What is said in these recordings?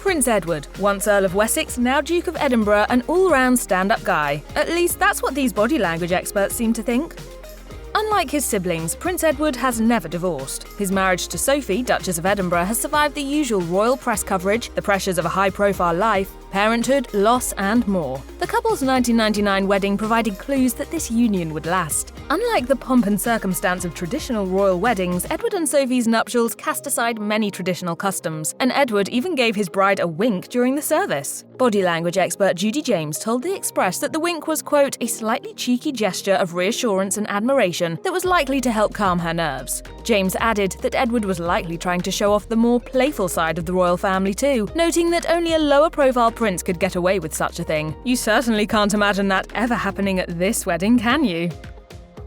Prince Edward, once Earl of Wessex, now Duke of Edinburgh, an all-round stand-up guy. At least that's what these body language experts seem to think. Unlike his siblings, Prince Edward has never divorced. His marriage to Sophie, Duchess of Edinburgh, has survived the usual royal press coverage, the pressures of a high-profile life, parenthood, loss, and more. The couple's 1999 wedding provided clues that this union would last. Unlike the pomp and circumstance of traditional royal weddings, Edward and Sophie's nuptials cast aside many traditional customs, and Edward even gave his bride a wink during the service. Body language expert Judy James told The Express that the wink was, quote, a slightly cheeky gesture of reassurance and admiration that was likely to help calm her nerves. James added that Edward was likely trying to show off the more playful side of the royal family too, noting that only a lower-profile prince could get away with such a thing. You certainly can't imagine that ever happening at this wedding, can you?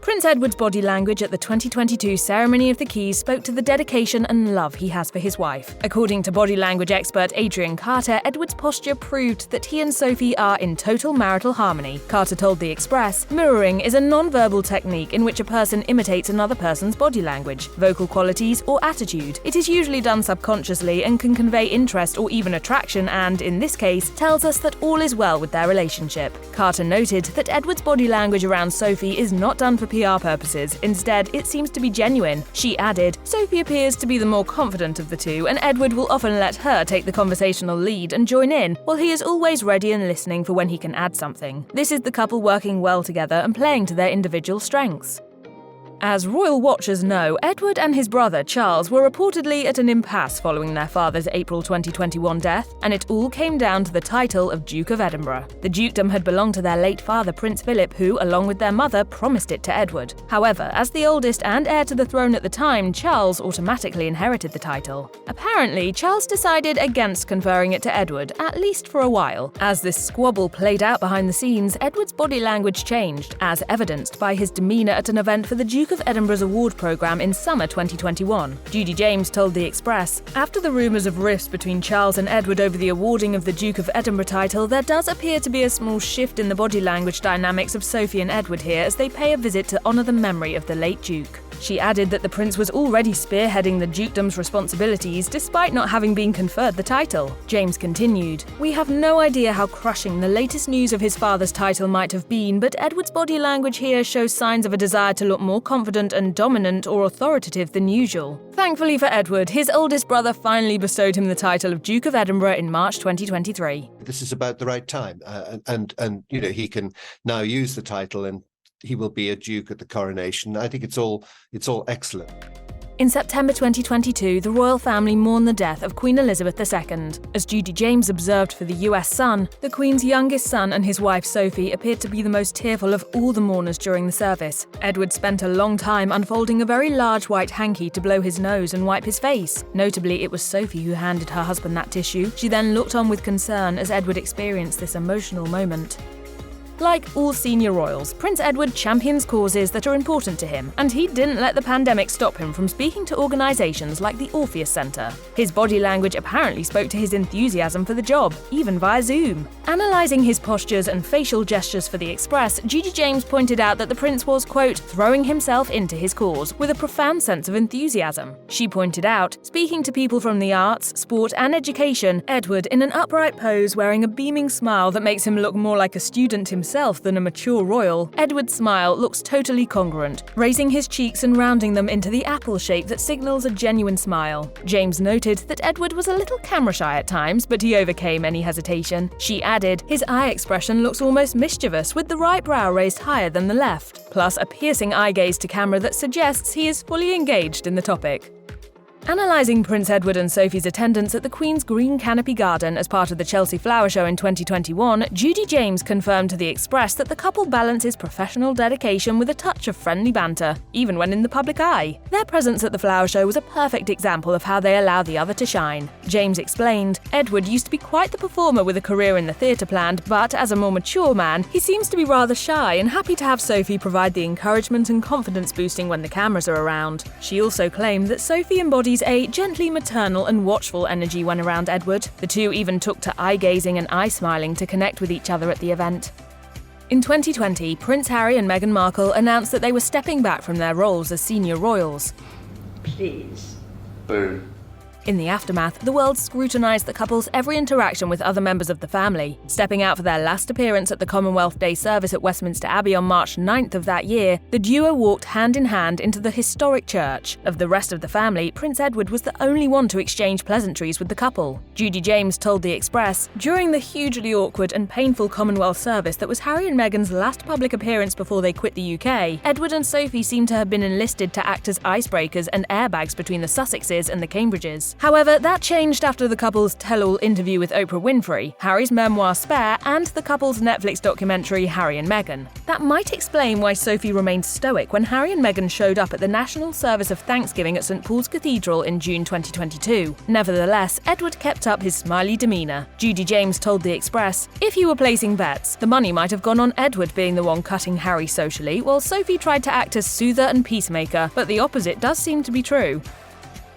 Prince Edward's body language at the 2022 Ceremony of the Keys spoke to the dedication and love he has for his wife. According to body language expert Adrian Carter, Edward's posture proved that he and Sophie are in total marital harmony. Carter told The Express, "Mirroring is a non-verbal technique in which a person imitates another person's body language, vocal qualities, or attitude. It is usually done subconsciously and can convey interest or even attraction and, in this case, tells us that all is well with their relationship." Carter noted that Edward's body language around Sophie is not done for PR purposes. Instead, it seems to be genuine. She added, "Sophie appears to be the more confident of the two, and Edward will often let her take the conversational lead and join in, while he is always ready and listening for when he can add something. This is the couple working well together and playing to their individual strengths." As royal watchers know, Edward and his brother Charles were reportedly at an impasse following their father's April 2021 death, and it all came down to the title of Duke of Edinburgh. The dukedom had belonged to their late father Prince Philip, who, along with their mother, promised it to Edward. However, as the oldest and heir to the throne at the time, Charles automatically inherited the title. Apparently, Charles decided against conferring it to Edward, at least for a while. As this squabble played out behind the scenes, Edward's body language changed, as evidenced by his demeanour at an event for the Duke of Edinburgh's award programme in summer 2021. Judy James told The Express, "After the rumours of rifts between Charles and Edward over the awarding of the Duke of Edinburgh title, there does appear to be a small shift in the body language dynamics of Sophie and Edward here as they pay a visit to honour the memory of the late Duke." She added that the prince was already spearheading the dukedom's responsibilities despite not having been conferred the title. James continued, "We have no idea how crushing the latest news of his father's title might have been, but Edward's body language here shows signs of a desire to look more confident and dominant or authoritative than usual." Thankfully for Edward, his oldest brother finally bestowed him the title of Duke of Edinburgh in March 2023. This is about the right time, and he can now use the title, and he will be a duke at the coronation. I think it's all excellent. In September 2022, the royal family mourned the death of Queen Elizabeth II. As Judy James observed for the US Sun, the Queen's youngest son and his wife Sophie appeared to be the most tearful of all the mourners during the service. Edward spent a long time unfolding a very large white hanky to blow his nose and wipe his face. Notably, it was Sophie who handed her husband that tissue. She then looked on with concern as Edward experienced this emotional moment. Like all senior royals, Prince Edward champions causes that are important to him, and he didn't let the pandemic stop him from speaking to organisations like the Orpheus Centre. His body language apparently spoke to his enthusiasm for the job, even via Zoom. Analysing his postures and facial gestures for The Express, Judy James pointed out that the prince was, quote, throwing himself into his cause with a profound sense of enthusiasm. She pointed out, speaking to people from the arts, sport and education, Edward in an upright pose wearing a beaming smile that makes him look more like a student himself than a mature royal, Edward's smile looks totally congruent, raising his cheeks and rounding them into the apple shape that signals a genuine smile. James noted that Edward was a little camera shy at times, but he overcame any hesitation. She added, his eye expression looks almost mischievous, with the right brow raised higher than the left, plus a piercing eye gaze to camera that suggests he is fully engaged in the topic. Analysing Prince Edward and Sophie's attendance at the Queen's Green Canopy Garden as part of the Chelsea Flower Show in 2021, Judy James confirmed to The Express that the couple balances professional dedication with a touch of friendly banter, even when in the public eye. Their presence at the flower show was a perfect example of how they allow the other to shine. James explained, Edward used to be quite the performer with a career in the theatre planned, but as a more mature man, he seems to be rather shy and happy to have Sophie provide the encouragement and confidence boosting when the cameras are around. She also claimed that Sophie embodies a gently maternal and watchful energy when around Edward. The two even took to eye-gazing and eye-smiling to connect with each other at the event. In 2020, Prince Harry and Meghan Markle announced that they were stepping back from their roles as senior royals. Please. Boo. In the aftermath, the world scrutinised the couple's every interaction with other members of the family. Stepping out for their last appearance at the Commonwealth Day service at Westminster Abbey on March 9th of that year, the duo walked hand in hand into the historic church. Of the rest of the family, Prince Edward was the only one to exchange pleasantries with the couple. Judy James told The Express, "During the hugely awkward and painful Commonwealth service that was Harry and Meghan's last public appearance before they quit the UK, Edward and Sophie seemed to have been enlisted to act as icebreakers and airbags between the Sussexes and the Cambridges. However, that changed after the couple's tell-all interview with Oprah Winfrey, Harry's memoir Spare, and the couple's Netflix documentary Harry and Meghan. That might explain why Sophie remained stoic when Harry and Meghan showed up at the national service of Thanksgiving at St Paul's Cathedral in June 2022. Nevertheless, Edward kept up his smiley demeanour." Judy James told The Express, "If you were placing bets, the money might have gone on Edward being the one cutting Harry socially, while Sophie tried to act as soother and peacemaker, but the opposite does seem to be true."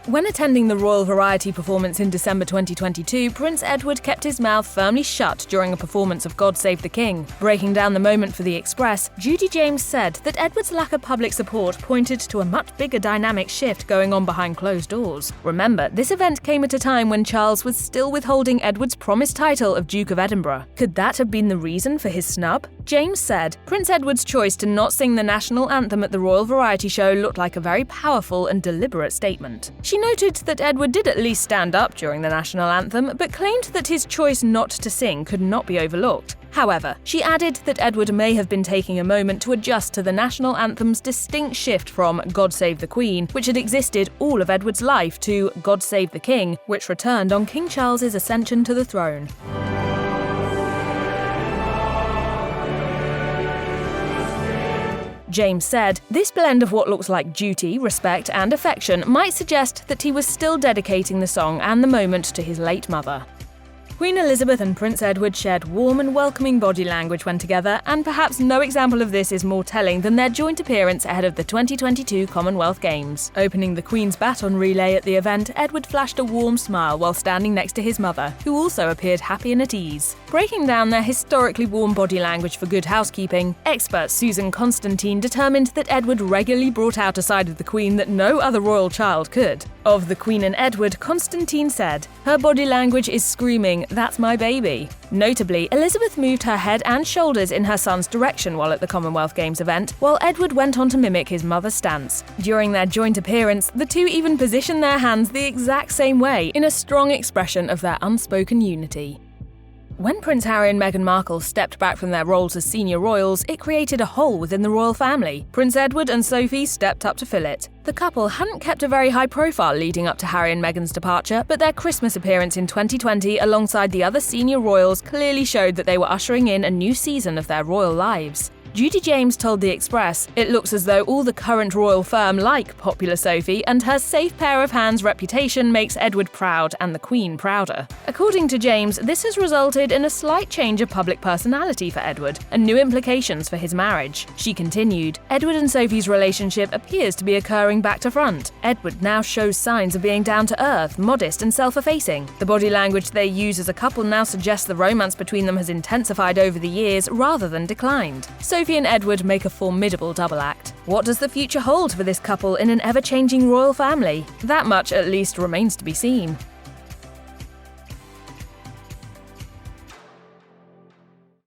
When attending the Royal Variety performance in December 2022, Prince Edward kept his mouth firmly shut during a performance of God Save the King. Breaking down the moment for The Express, Judy James said that Edward's lack of public support pointed to a much bigger dynamic shift going on behind closed doors. Remember, this event came at a time when Charles was still withholding Edward's promised title of Duke of Edinburgh. Could that have been the reason for his snub? James said, "Prince Edward's choice to not sing the national anthem at the Royal Variety show looked like a very powerful and deliberate statement." She noted that Edward did at least stand up during the national anthem, but claimed that his choice not to sing could not be overlooked. However, she added that Edward may have been taking a moment to adjust to the national anthem's distinct shift from God Save the Queen, which had existed all of Edward's life, to God Save the King, which returned on King Charles's ascension to the throne. James said, "This blend of what looks like duty, respect, and affection might suggest that he was still dedicating the song and the moment to his late mother." Queen Elizabeth and Prince Edward shared warm and welcoming body language when together, and perhaps no example of this is more telling than their joint appearance ahead of the 2022 Commonwealth Games. Opening the Queen's baton relay at the event, Edward flashed a warm smile while standing next to his mother, who also appeared happy and at ease. Breaking down their historically warm body language for good housekeeping, expert Susan Constantine determined that Edward regularly brought out a side of the Queen that no other royal child could. Of the Queen and Edward, Constantine said, "Her body language is screaming, 'That's my baby.'" Notably, Elizabeth moved her head and shoulders in her son's direction while at the Commonwealth Games event, while Edward went on to mimic his mother's stance. During their joint appearance, the two even positioned their hands the exact same way, in a strong expression of their unspoken unity. When Prince Harry and Meghan Markle stepped back from their roles as senior royals, it created a hole within the royal family. Prince Edward and Sophie stepped up to fill it. The couple hadn't kept a very high profile leading up to Harry and Meghan's departure, but their Christmas appearance in 2020 alongside the other senior royals clearly showed that they were ushering in a new season of their royal lives. Judy James told The Express, "It looks as though all the current royal firm like popular Sophie, and her safe pair of hands reputation makes Edward proud and the Queen prouder." According to James, this has resulted in a slight change of public personality for Edward and new implications for his marriage. She continued, "Edward and Sophie's relationship appears to be occurring back to front. Edward now shows signs of being down to earth, modest and self-effacing. The body language they use as a couple now suggests the romance between them has intensified over the years rather than declined." Sophie and Edward make a formidable double act. What does the future hold for this couple in an ever-changing royal family? That much at least remains to be seen.